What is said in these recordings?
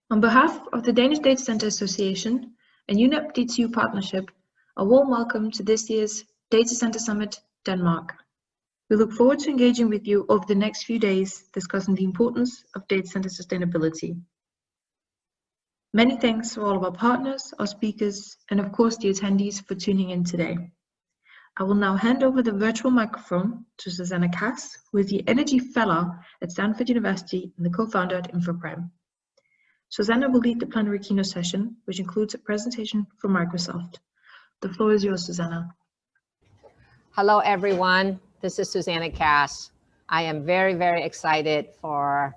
On behalf of the Danish Data Center Association and UNEP-DTU partnership, a warm welcome to this year's Data Center Summit, Denmark. We look forward to engaging with you over the next few days, discussing the importance of data center sustainability. Many thanks to all of our partners, our speakers, and of course the attendees for tuning in today. I will now hand over the virtual microphone to Susanna Kass, who is the Energy Fellow at Stanford University and the co-founder at InfoPrime. Susanna will lead the plenary keynote session, which includes a presentation from Microsoft. The floor is yours, Susanna. Hello, everyone. This is Susanna Kass. I am very, very excited for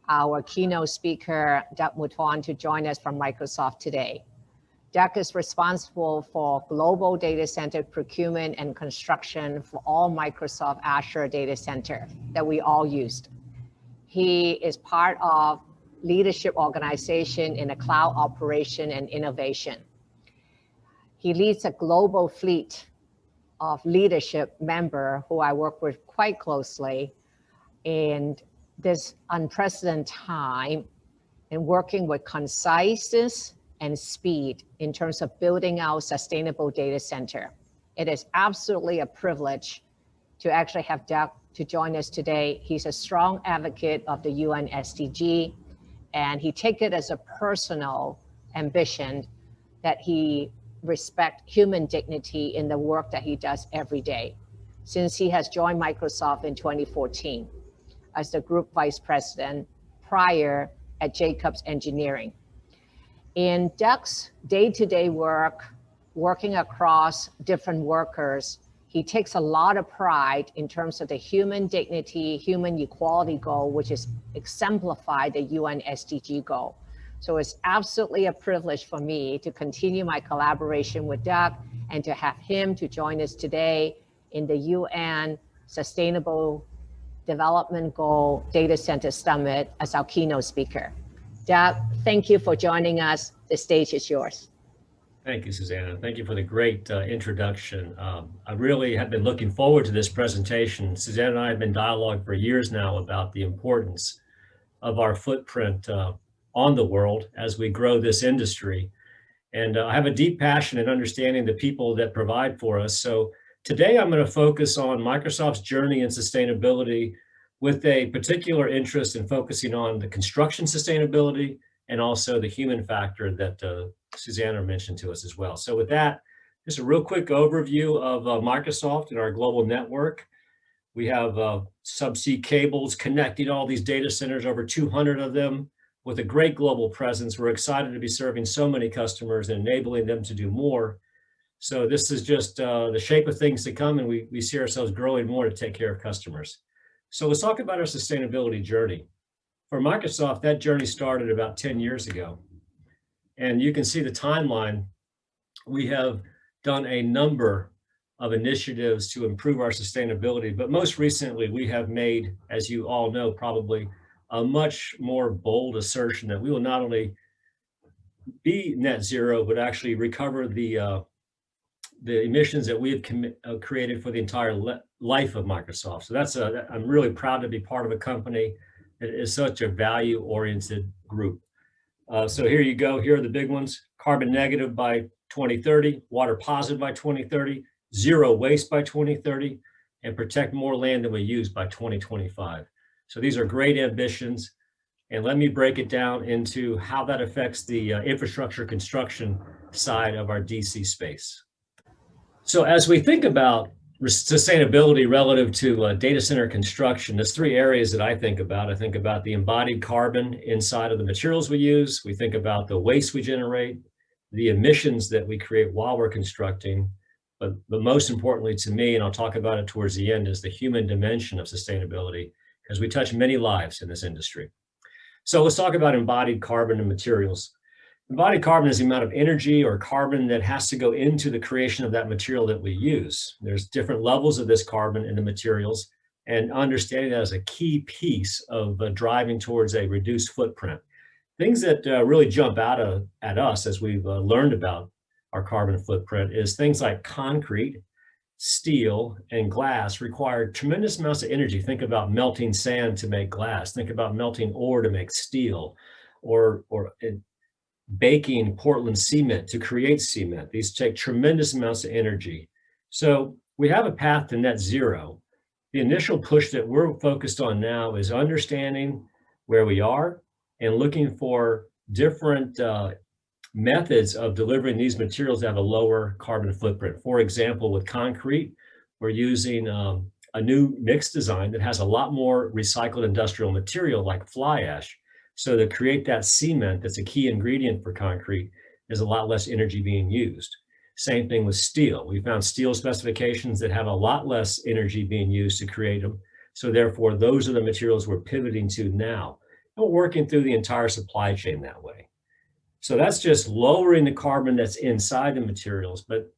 our keynote speaker, Doug Mouton, to join us from Microsoft today. Doug is responsible for global data center procurement and construction for all Microsoft Azure data center that we all used. He is part of leadership organization in the cloud operation and innovation. He leads a global fleet of leadership member who I work with quite closely in this unprecedented time in working with conciseness and speed in terms of building out sustainable data center. It is absolutely a privilege to actually have Doug to join us today. He's a strong advocate of the UNSDG, and he takes it as a personal ambition that he respect human dignity in the work that he does every day, since he has joined Microsoft in 2014 as the group vice president prior at Jacobs Engineering. In Doug's day-to-day work, working across different workers, he takes a lot of pride in terms of the human dignity, human equality goal, which is exemplified the UN SDG goal. So it's absolutely a privilege for me to continue my collaboration with Doug and to have him to join us today in the UN Sustainable Development Goal Data Center Summit as our keynote speaker. Doug, thank you for joining us. The stage is yours. Thank you, Susanna. Thank you for the great introduction. I really have been looking forward to this presentation. Susanna and I have been dialoguing for years now about the importance of our footprint on the world as we grow this industry. And I have a deep passion in understanding the people that provide for us. So today I'm going to focus on Microsoft's journey in sustainability with a particular interest in focusing on the construction sustainability and also the human factor that Susanna mentioned to us as well. So with that, just a real quick overview of Microsoft and our global network. We have subsea cables connecting all these data centers, over 200 of them, with a great global presence. We're excited to be serving so many customers and enabling them to do more. So this is just the shape of things to come, and we see ourselves growing more to take care of customers. So let's talk about our sustainability journey. For Microsoft, that journey started about 10 years ago. And you can see the timeline. We have done a number of initiatives to improve our sustainability, but most recently we have made, as you all know, probably a much more bold assertion that we will not only be net zero, but actually recover the emissions that we have created for the entire life of Microsoft. So I'm really proud to be part of a company that is such a value-oriented group. So here you go. Here are the big ones: carbon negative by 2030, water positive by 2030, zero waste by 2030, and protect more land than we use by 2025. So these are great ambitions. And let me break it down into how that affects the infrastructure construction side of our DC space. So as we think about sustainability relative to data center construction, there's three areas that I think about. I think about the embodied carbon inside of the materials we use. We think about the waste we generate, the emissions that we create while we're constructing. But most importantly to me, and I'll talk about it towards the end, is the human dimension of sustainability, because we touch many lives in this industry. So let's talk about embodied carbon and materials. Embodied carbon is the amount of energy or carbon that has to go into the creation of that material that we use. There's different levels of this carbon in the materials, and understanding that as a key piece of driving towards a reduced footprint. Things that really jump out at us as we've learned about our carbon footprint is things like concrete, steel, and glass require tremendous amounts of energy. Think about melting sand to make glass. Think about melting ore to make steel. or baking Portland cement to create cement. These take tremendous amounts of energy. So we have a path to net zero. The initial push that we're focused on now is understanding where we are and looking for different methods of delivering these materials that have a lower carbon footprint. For example, with concrete, we're using a new mix design that has a lot more recycled industrial material like fly ash. So to create that cement that's a key ingredient for concrete, there's a lot less energy being used. Same thing with steel. We found steel specifications that have a lot less energy being used to create them. So therefore, those are the materials we're pivoting to now. And we're working through the entire supply chain that way. So that's just lowering the carbon that's inside the materials. But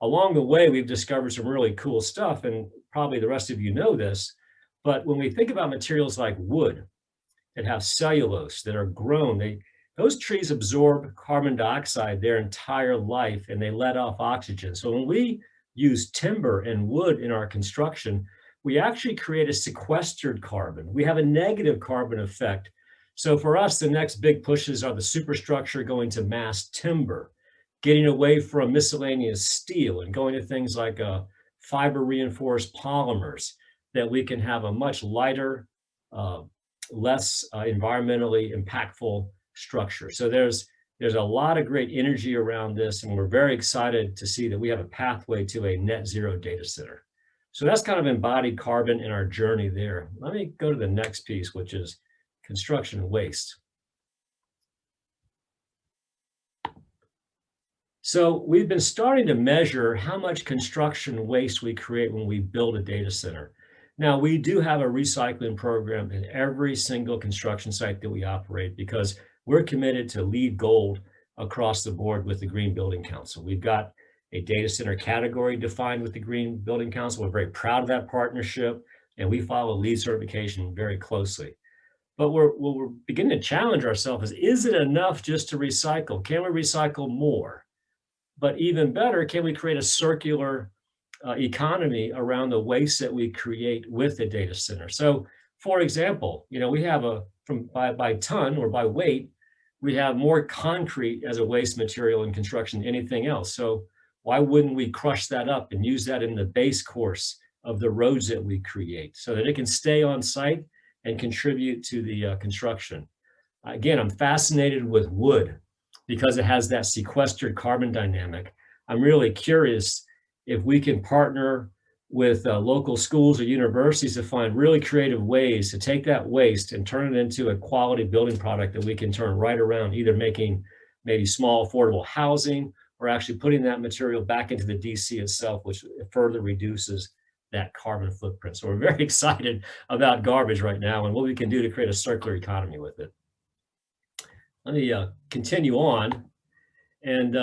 along the way, we've discovered some really cool stuff, and probably the rest of you know this. But when we think about materials like wood that have cellulose, that are grown, those trees absorb carbon dioxide their entire life, and they let off oxygen. So when we use timber and wood in our construction, we actually create a sequestered carbon. We have a negative carbon effect. So for us, the next big pushes are the superstructure going to mass timber, getting away from miscellaneous steel and going to things like fiber reinforced polymers, that we can have a much lighter, less environmentally impactful structure. So there's a lot of great energy around this, and we're very excited to see that we have a pathway to a net zero data center. So that's kind of embodied carbon in our journey there. Let me go to the next piece, which is construction waste. So we've been starting to measure how much construction waste we create when we build a data center. Now, we do have a recycling program in every single construction site that we operate, because we're committed to LEED Gold across the board with the Green Building Council. We've got a data center category defined with the Green Building Council. We're very proud of that partnership, and we follow LEED certification very closely. But what we're beginning to challenge ourselves is it enough just to recycle? Can we recycle more? But even better, can we create a circular economy around the waste that we create with the data center? So, for example, we have by ton or by weight, we have more concrete as a waste material in construction than anything else. So why wouldn't we crush that up and use that in the base course of the roads that we create, so that it can stay on site and contribute to the construction? Again, I'm fascinated with wood because it has that sequestered carbon dynamic. I'm really curious if we can partner with local schools or universities to find really creative ways to take that waste and turn it into a quality building product that we can turn right around, either making maybe small affordable housing or actually putting that material back into the DC itself, which further reduces that carbon footprint. So we're very excited about garbage right now and what we can do to create a circular economy with it. Let me continue on. And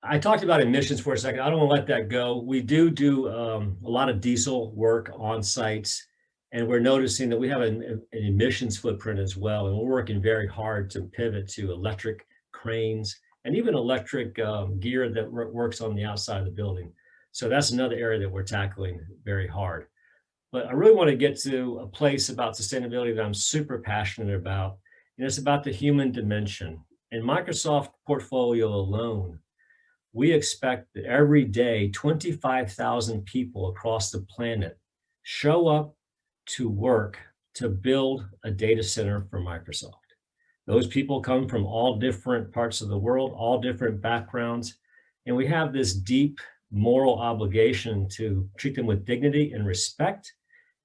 I talked about emissions for a second. I don't want to let that go. We do a lot of diesel work on sites, and we're noticing that we have an emissions footprint as well. And we're working very hard to pivot to electric cranes and even electric gear that works on the outside of the building. So that's another area that we're tackling very hard. But I really want to get to a place about sustainability that I'm super passionate about, and it's about the human dimension. In Microsoft portfolio alone, we expect that every day, 25,000 people across the planet show up to work to build a data center for Microsoft. Those people come from all different parts of the world, all different backgrounds, and we have this deep moral obligation to treat them with dignity and respect,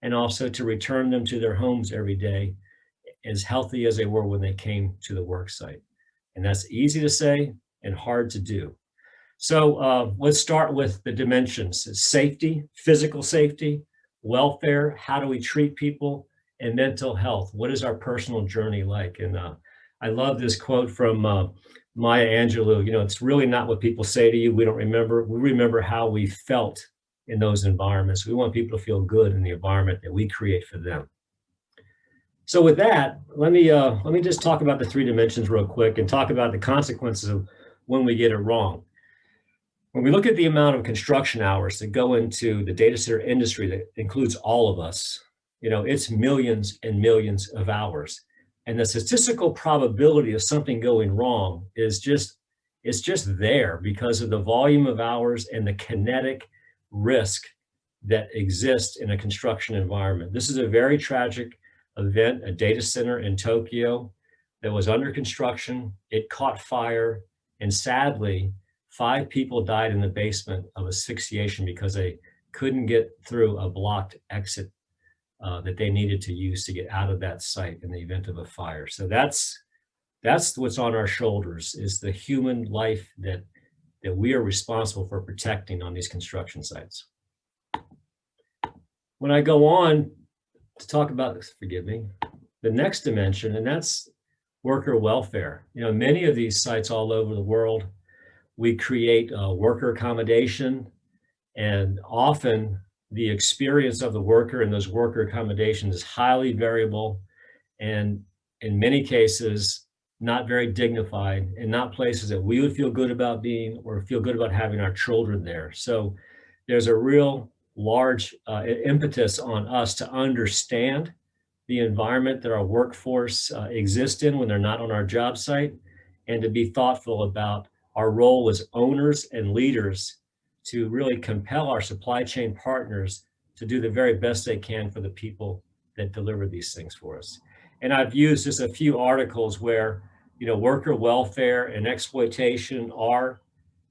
and also to return them to their homes every day as healthy as they were when they came to the work site. And that's easy to say and hard to do. So let's start with the dimensions: safety, physical safety, welfare, how do we treat people, and mental health. What is our personal journey like? And I love this quote from Maya Angelou. It's really not what people say to you. We don't remember. We remember how we felt in those environments. We want people to feel good in the environment that we create for them. So with that, let me just talk about the three dimensions real quick and talk about the consequences of when we get it wrong. When we look at the amount of construction hours that go into the data center industry that includes all of us, it's millions and millions of hours. And the statistical probability of something going wrong is just there because of the volume of hours and the kinetic risk that exists in a construction environment. This is a very tragic event, a data center in Tokyo that was under construction. It caught fire, and sadly, 5 people died in the basement of asphyxiation because they couldn't get through a blocked exit that they needed to use to get out of that site in the event of a fire. So that's what's on our shoulders, is the human life that we are responsible for protecting on these construction sites. When I go on to talk about, forgive me, the next dimension, and that's worker welfare. You know, many of these sites all over the world, we create worker accommodation, and often the experience of the worker in those worker accommodations is highly variable, and in many cases, not very dignified, and not places that we would feel good about being or feel good about having our children there. So there's a real large impetus on us to understand the environment that our workforce exists in when they're not on our job site, and to be thoughtful about our role as owners and leaders to really compel our supply chain partners to do the very best they can for the people that deliver these things for us. And I've used just a few articles where, you know, worker welfare and exploitation are,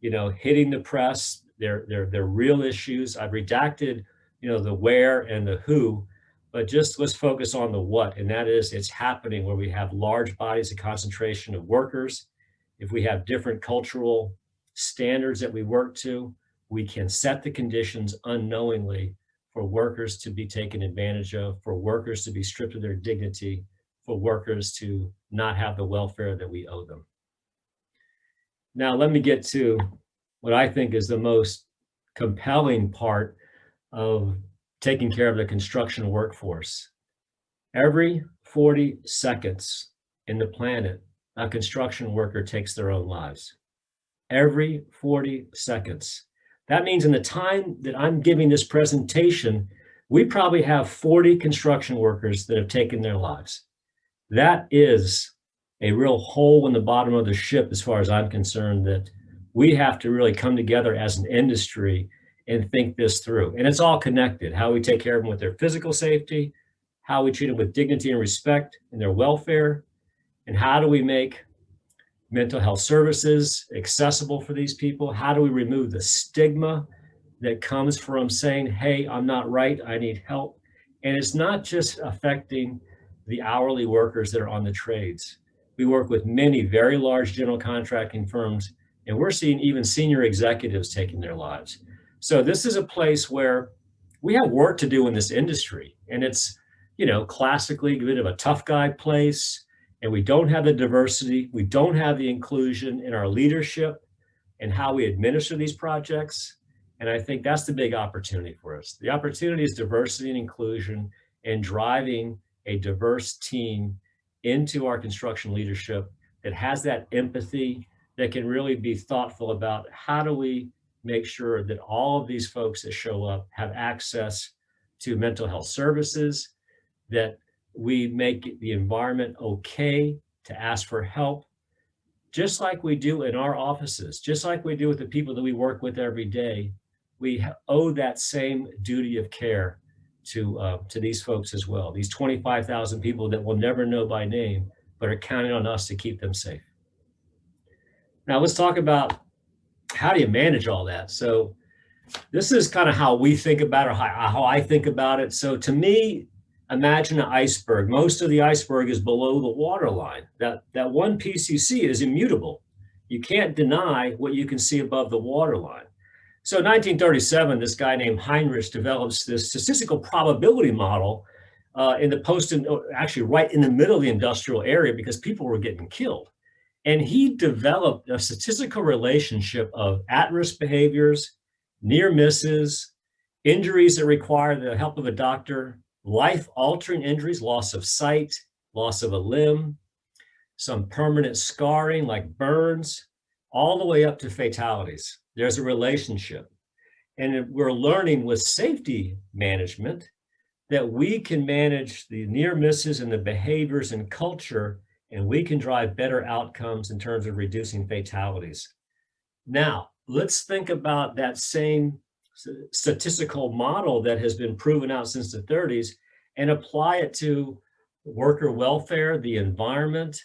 you know, hitting the press. They're real issues. I've redacted, you know, the where and the who, but just let's focus on the what, and that is it's happening where we have large bodies of concentration of workers. If we have different cultural standards that we work to, we can set the conditions unknowingly for workers to be taken advantage of, for workers to be stripped of their dignity, for workers to not have the welfare that we owe them. Now, let me get to what I think is the most compelling part of taking care of the construction workforce. Every 40 seconds in the planet, a construction worker takes their own lives. Every 40 seconds. That means in the time that I'm giving this presentation, we probably have 40 construction workers that have taken their lives. That is a real hole in the bottom of the ship, as far as I'm concerned, that we have to really come together as an industry and think this through. And it's all connected: how we take care of them with their physical safety, how we treat them with dignity and respect and their welfare, and how do we make mental health services accessible for these people? How do we remove the stigma that comes from saying, hey, I'm not right, I need help? And it's not just affecting the hourly workers that are on the trades. We work with many very large general contracting firms, and we're seeing even senior executives taking their lives. So this is a place where we have work to do in this industry, and it's, you know, classically a bit of a tough guy place. And we don't have the diversity, we don't have the inclusion in our leadership and how we administer these projects. And I think that's the big opportunity for us. The opportunity is diversity and inclusion, and driving a diverse team into our construction leadership that has that empathy, that can really be thoughtful about how do we make sure that all of these folks that show up have access to mental health services, that we make the environment okay to ask for help, just like we do in our offices, just like we do with the people that we work with every day. We owe that same duty of care to these folks as well, these 25,000 people that we'll never know by name, but are counting on us to keep them safe. Now let's talk about how do you manage all that. So this is kind of how we think about it, or how I think about it. So to me, imagine an iceberg. Most of the iceberg is below the waterline. That one piece you see is immutable. You can't deny what you can see above the waterline. So in 1937, this guy named Heinrich develops this statistical probability model actually right in the middle of the industrial area, because people were getting killed. And he developed a statistical relationship of at-risk behaviors, near misses, injuries that require the help of a doctor, life-altering injuries, loss of sight, loss of a limb, some permanent scarring like burns, all the way up to fatalities. There's a relationship. And we're learning with safety management that we can manage the near misses and the behaviors and culture, and we can drive better outcomes in terms of reducing fatalities. Now, let's think about that same statistical model that has been proven out since the 30s and apply it to worker welfare, the environment,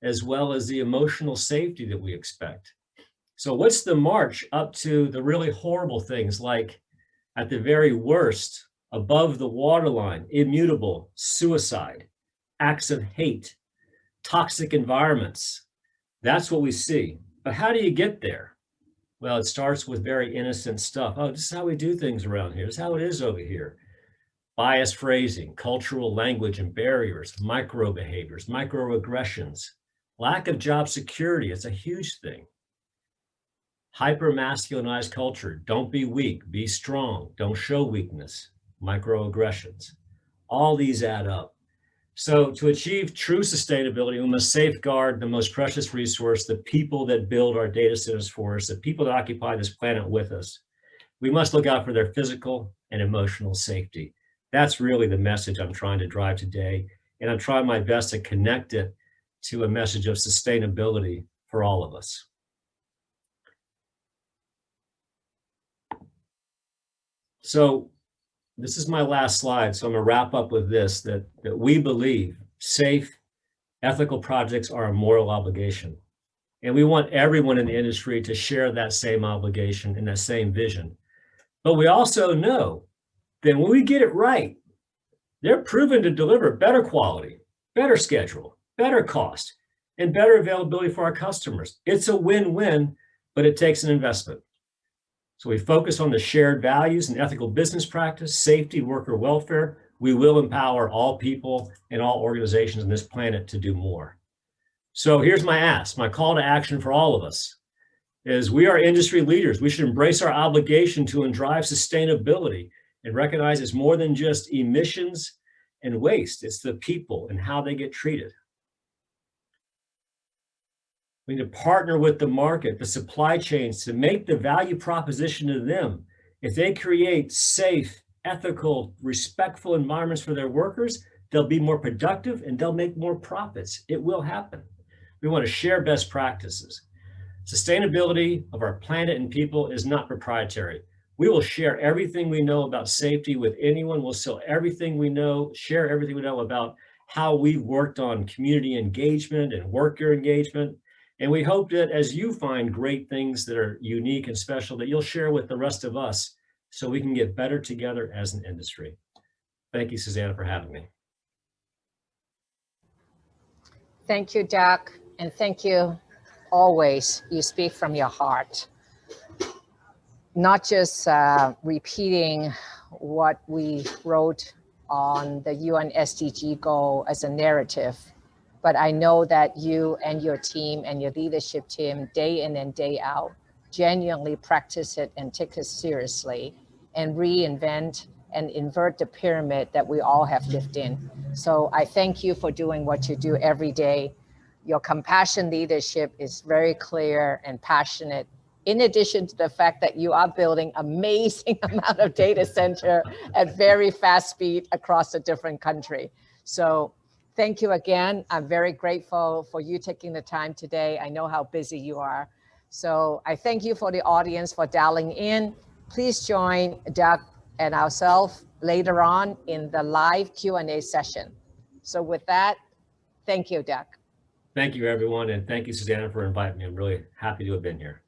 as well as the emotional safety that we expect. So what's the march up to the really horrible things like, at the very worst, above the waterline, immutable suicide, acts of hate, toxic environments? That's what we see. But how do you get there? Well, it starts with very innocent stuff. Oh, this is how we do things around here. This is how it is over here. Biased phrasing, cultural language and barriers, micro behaviors, microaggressions, lack of job security. It's a huge thing. Hyper-masculinized culture. Don't be weak, be strong. Don't show weakness. Microaggressions. All these add up. So to achieve true sustainability, we must safeguard the most precious resource, the people that build our data centers for us, the people that occupy this planet with us. We must look out for their physical and emotional safety. That's really the message I'm trying to drive today. And I'm trying my best to connect it to a message of sustainability for all of us. So this is my last slide. So I'm gonna wrap up with this, that we believe safe, ethical projects are a moral obligation. And we want everyone in the industry to share that same obligation and that same vision. But we also know that when we get it right, they're proven to deliver better quality, better schedule, better cost, and better availability for our customers. It's a win-win, but it takes an investment. So we focus on the shared values and ethical business practice, safety, worker welfare. We will empower all people and all organizations on this planet to do more. So here's my ask, my call to action for all of us is we are industry leaders. We should embrace our obligation to drive sustainability and recognize it's more than just emissions and waste. It's the people and how they get treated. We need to partner with the market, the supply chains, to make the value proposition to them. If they create safe, ethical, respectful environments for their workers, they'll be more productive and they'll make more profits. It will happen. We want to share best practices. Sustainability of our planet and people is not proprietary. We will share everything we know about safety with anyone. We'll share everything we know about how we've worked on community engagement and worker engagement. And we hope that as you find great things that are unique and special, that you'll share with the rest of us so we can get better together as an industry. Thank you, Susanna, for having me. Thank you, Doug, and thank you always. You speak from your heart, not just repeating what we wrote on the UN SDG goal as a narrative, but I know that you and your team and your leadership team, day in and day out, genuinely practice it and take it seriously and reinvent and invert the pyramid that we all have lived in. So I thank you for doing what you do every day. Your compassion leadership is very clear and passionate, in addition to the fact that you are building amazing amount of data center at very fast speed across a different country. So thank you again. I'm very grateful for you taking the time today. I know how busy you are. So I thank you for the audience for dialing in. Please join Doug and ourselves later on in the live Q&A session. So with that, thank you, Doug. Thank you, everyone. And thank you, Susanna, for inviting me. I'm really happy to have been here.